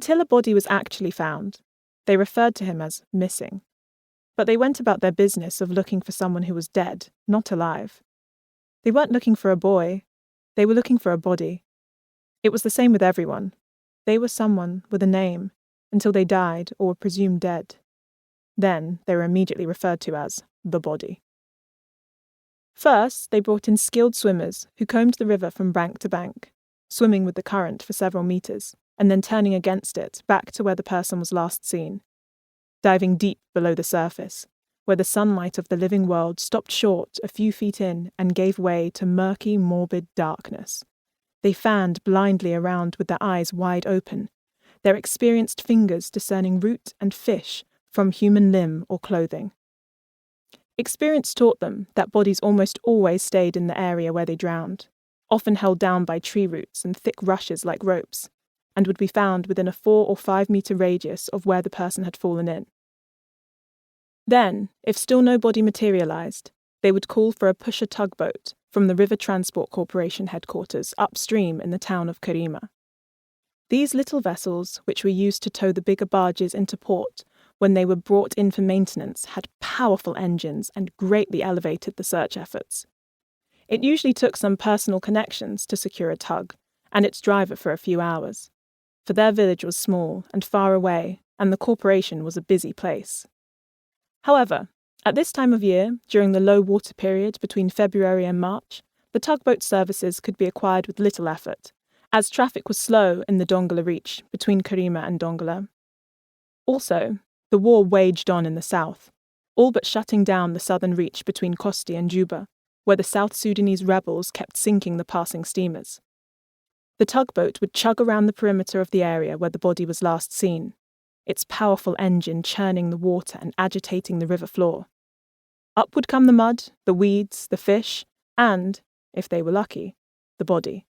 Until a body was actually found, they referred to him as missing. But they went about their business of looking for someone who was dead, not alive. They weren't looking for a boy, they were looking for a body. It was the same with everyone. They were someone with a name until they died or were presumed dead. Then they were immediately referred to as the body. First, they brought in skilled swimmers who combed the river from bank to bank, swimming with the current for several meters, and then turning against it back to where the person was last seen, diving deep below the surface, where the sunlight of the living world stopped short a few feet in and gave way to murky, morbid darkness. They fanned blindly around with their eyes wide open, their experienced fingers discerning root and fish from human limb or clothing. Experience taught them that bodies almost always stayed in the area where they drowned, often held down by tree roots and thick rushes like ropes, and would be found within a 4 or 5 meter radius of where the person had fallen in. Then, if still no body materialized, they would call for a pusher tugboat from the River Transport Corporation headquarters upstream in the town of Karima. These little vessels, which were used to tow the bigger barges into port when they were brought in for maintenance, had powerful engines and greatly elevated the search efforts. It usually took some personal connections to secure a tug, and its driver for a few hours, for their village was small and far away, and the corporation was a busy place. However, at this time of year, during the low water period between February and March, the tugboat services could be acquired with little effort, as traffic was slow in the Dongola Reach between Karima and Dongola. Also, the war waged on in the south, all but shutting down the southern reach between Kosti and Juba, where the South Sudanese rebels kept sinking the passing steamers. The tugboat would chug around the perimeter of the area where the body was last seen, its powerful engine churning the water and agitating the river floor. Up would come the mud, the weeds, the fish, and, if they were lucky, the body.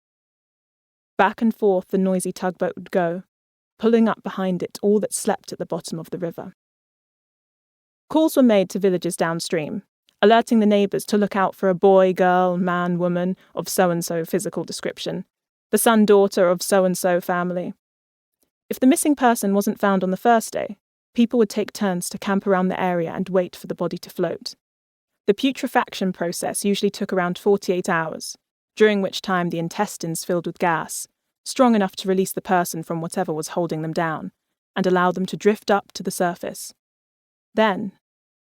Back and forth the noisy tugboat would go, pulling up behind it all that slept at the bottom of the river. Calls were made to villagers downstream, alerting the neighbours to look out for a boy, girl, man, woman of so-and-so physical description, the son, daughter of so-and-so family. If the missing person wasn't found on the first day, people would take turns to camp around the area and wait for the body to float. The putrefaction process usually took around 48 hours, during which time the intestines filled with gas, strong enough to release the person from whatever was holding them down, and allow them to drift up to the surface. Then,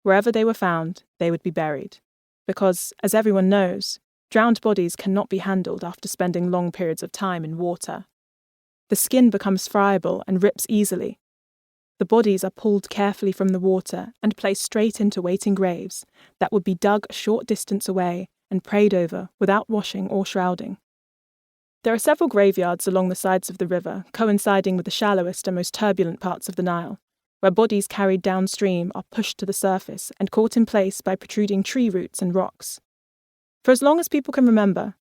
wherever they were found, they would be buried, because, as everyone knows, drowned bodies cannot be handled after spending long periods of time in water. The skin becomes friable and rips easily. The bodies are pulled carefully from the water and placed straight into waiting graves that would be dug a short distance away and prayed over without washing or shrouding. There are several graveyards along the sides of the river, coinciding with the shallowest and most turbulent parts of the Nile, where bodies carried downstream are pushed to the surface and caught in place by protruding tree roots and rocks. For as long as people can remember,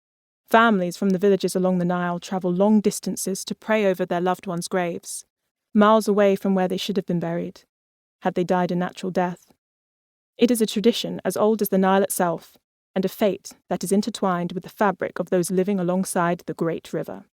families from the villages along the Nile travel long distances to pray over their loved ones' graves, miles away from where they should have been buried, had they died a natural death. It is a tradition as old as the Nile itself, and a fate that is intertwined with the fabric of those living alongside the great river.